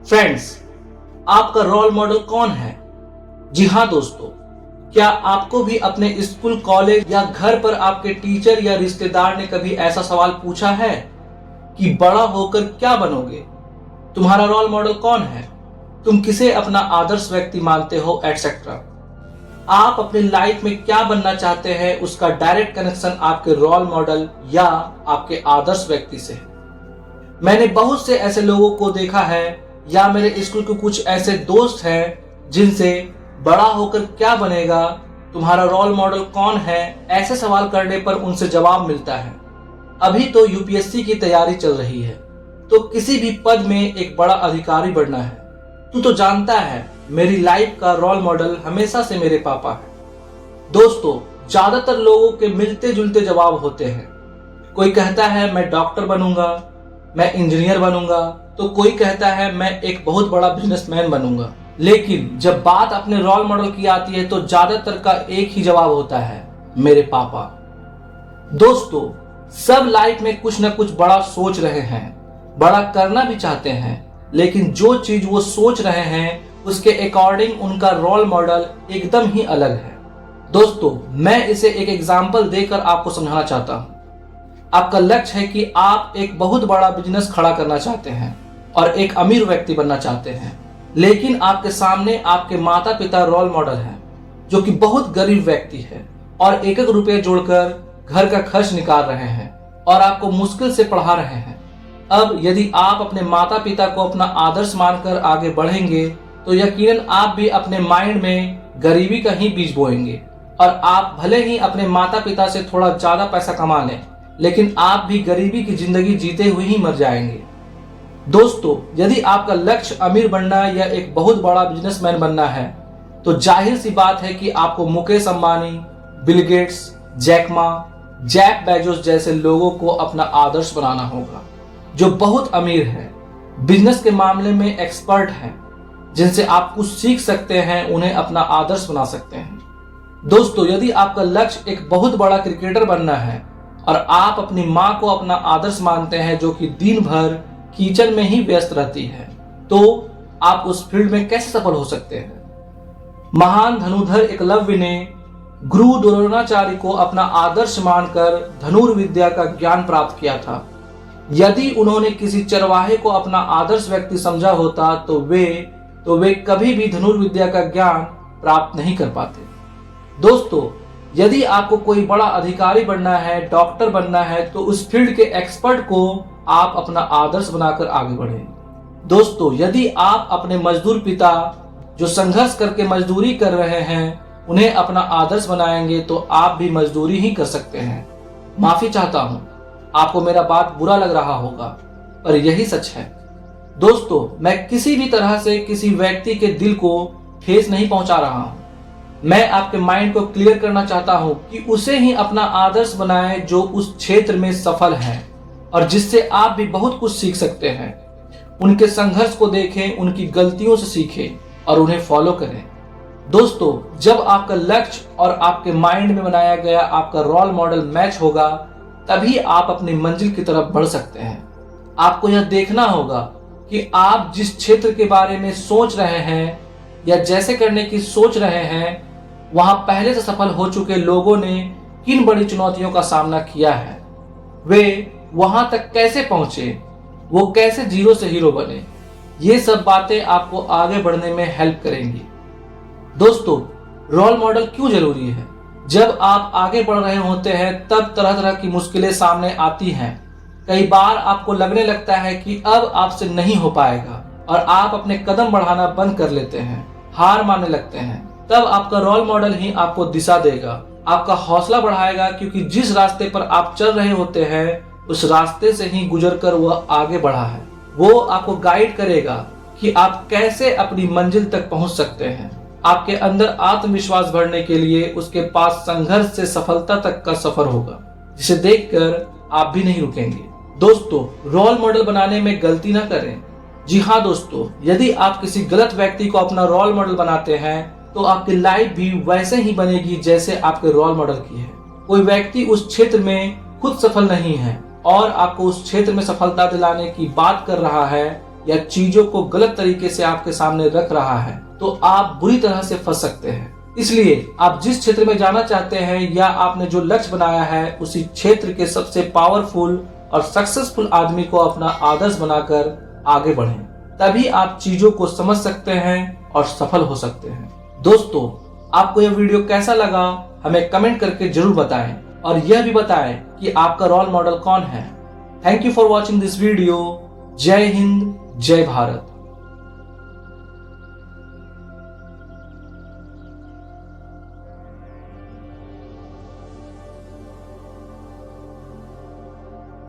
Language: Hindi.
फ्रेंड्स, आपका रोल मॉडल कौन है? जी हाँ दोस्तों, क्या आपको भी अपने स्कूल, कॉलेज या घर पर आपके टीचर या रिश्तेदार ने कभी ऐसा सवाल पूछा है कि बड़ा होकर क्या बनोगे? तुम्हारा रोल मॉडल कौन है? तुम किसे अपना आदर्श व्यक्ति मानते हो, एटसेट्रा। आप अपनी लाइफ में क्या बनना चाहते हैं, उसका डायरेक्ट कनेक्शन आपके रोल मॉडल या आपके आदर्श व्यक्ति से है। मैंने बहुत से ऐसे लोगों को देखा है या मेरे स्कूल के कुछ ऐसे दोस्त हैं जिनसे बड़ा होकर क्या बनेगा, तुम्हारा रोल मॉडल कौन है, ऐसे सवाल करने पर उनसे जवाब मिलता है अभी तो यूपीएससी की तैयारी चल रही है, तो किसी भी पद में एक बड़ा अधिकारी बनना है। तू तो जानता है मेरी लाइफ का रोल मॉडल हमेशा से मेरे पापा है। दोस्तों, ज्यादातर लोगों के मिलते जुलते जवाब होते हैं। कोई कहता है मैं डॉक्टर बनूंगा, मैं इंजीनियर बनूंगा, तो कोई कहता है मैं एक बहुत बड़ा बिजनेसमैन बनूंगा। लेकिन जब बात अपने रोल मॉडल की आती है तो ज्यादातर का एक ही जवाब होता है, मेरे पापा। दोस्तों, सब लाइफ में कुछ न कुछ बड़ा सोच रहे हैं, बड़ा करना भी चाहते हैं, लेकिन जो चीज वो सोच रहे हैं उसके अकॉर्डिंग उनका रोल मॉडल एकदम ही अलग है। दोस्तों, मैं इसे एक एग्जाम्पल देकर आपको समझाना चाहता हूं। आपका लक्ष्य है कि आप एक बहुत बड़ा बिजनेस खड़ा करना चाहते हैं और एक अमीर व्यक्ति बनना चाहते हैं, लेकिन आपके सामने आपके माता पिता रोल मॉडल हैं जो कि बहुत गरीब व्यक्ति है और एक एक रुपये जोड़कर घर का खर्च निकाल रहे हैं और आपको मुश्किल से पढ़ा रहे हैं। अब यदि आप अपने माता पिता को अपना आदर्श मानकर आगे बढ़ेंगे तो यकीनन आप भी अपने माइंड में गरीबी का ही बीज बोएंगे और आप भले ही अपने माता पिता से थोड़ा ज्यादा पैसा कमा लें, लेकिन आप भी गरीबी की जिंदगी जीते हुए ही मर जाएंगे। दोस्तों, यदि आपका लक्ष्य अमीर बनना या एक बहुत बड़ा बिजनेसमैन बनना है तो जाहिर सी बात है कि आपको Mukesh Ambani, Bill Gates, Jack Ma, Jeff Bezos जैसे लोगों को अपना आदर्श बनाना होगा, जो बहुत अमीर है, बिजनेस के मामले में एक्सपर्ट हैं, जिनसे आप कुछ सीख सकते हैं, उन्हें अपना आदर्श बना सकते हैं। दोस्तों, यदि आपका लक्ष्य एक बहुत बड़ा क्रिकेटर बनना है और आप अपनी माँ को अपना आदर्श मानते हैं जो कि दिन भर किचन में ही व्यस्त रहती है, तो आप उस फील्ड में कैसे सफल हो सकते हैं? महान धनुर्धर एकलव्य ने गुरु द्रोणाचार्य को अपना आदर्श मानकर धनुर्विद्या का ज्ञान प्राप्त किया था। यदि उन्होंने किसी चरवाहे को अपना आदर्श व्यक्ति समझा होता तो वे कभी भी धनुर्विद्या का ज्ञान प्राप्त नहीं कर पाते। दोस्तों, यदि आपको कोई बड़ा अधिकारी बनना है, डॉक्टर बनना है, तो उस फील्ड के एक्सपर्ट को आप अपना आदर्श बनाकर आगे बढ़ें। दोस्तों, यदि आप अपने मजदूर पिता जो संघर्ष करके मजदूरी कर रहे हैं उन्हें अपना आदर्श बनाएंगे तो आप भी मजदूरी ही कर सकते हैं। माफी चाहता हूं, आपको मेरा बात बुरा लग रहा होगा, पर यही सच है। दोस्तों, मैं किसी भी तरह से किसी व्यक्ति के दिल को ठेस नहीं पहुंचा रहा हूं। मैं आपके माइंड को क्लियर करना चाहता हूं कि उसे ही अपना आदर्श बनाएं जो उस क्षेत्र में सफल है और जिससे आप भी बहुत कुछ सीख सकते हैं। उनके संघर्ष को देखें, उनकी गलतियों से सीखें और उन्हें फॉलो करें। दोस्तों, जब आपका लक्ष्य और आपके माइंड में बनाया गया आपका रोल मॉडल मैच होगा, तभी आप अपनी मंजिल की तरफ बढ़ सकते हैं। आपको यह देखना होगा कि आप जिस क्षेत्र के बारे में सोच रहे हैं या जैसे करने की सोच रहे हैं, वहां पहले से सफल हो चुके लोगों ने किन बड़ी चुनौतियों का सामना किया है, वे वहां तक कैसे पहुंचे, वो कैसे जीरो से हीरो बने। ये सब बातें आपको आगे बढ़ने में हेल्प करेंगी। दोस्तों, रोल मॉडल क्यों जरूरी है? जब आप आगे बढ़ रहे होते हैं तब तरह तरह की मुश्किलें सामने आती हैं। कई बार आपको लगने लगता है कि अब आपसे नहीं हो पाएगा और आप अपने कदम बढ़ाना बंद कर लेते हैं, हार मानने लगते हैं। तब आपका रोल मॉडल ही आपको दिशा देगा, आपका हौसला बढ़ाएगा, क्योंकि जिस रास्ते पर आप चल रहे होते हैं उस रास्ते से ही गुजरकर वह आगे बढ़ा है। वो आपको गाइड करेगा कि आप कैसे अपनी मंजिल तक पहुंच सकते हैं। आपके अंदर आत्मविश्वास भरने के लिए उसके पास संघर्ष से सफलता तक का सफर होगा, जिसे देखकर आप भी नहीं रुकेंगे। दोस्तों, रोल मॉडल बनाने में गलती ना करें। जी हाँ दोस्तों, यदि आप किसी गलत व्यक्ति को अपना रोल मॉडल बनाते हैं तो आपकी लाइफ भी वैसे ही बनेगी जैसे आपके रोल मॉडल की है। कोई व्यक्ति उस क्षेत्र में खुद सफल नहीं है और आपको उस क्षेत्र में सफलता दिलाने की बात कर रहा है, या चीजों को गलत तरीके से आपके सामने रख रहा है तो आप बुरी तरह से फंस सकते हैं। इसलिए आप जिस क्षेत्र में जाना चाहते हैं या आपने जो लक्ष्य बनाया है उसी क्षेत्र के सबसे पावरफुल और सक्सेसफुल आदमी को अपना आदर्श बनाकर आगे बढ़ें। तभी आप चीजों को समझ सकते हैं और सफल हो सकते हैं। दोस्तों, आपको यह वीडियो कैसा लगा हमें कमेंट करके जरूर बताएं और यह भी बताएं कि आपका रोल मॉडल कौन है। Thank you for watching this video. जय हिंद, जय भारत।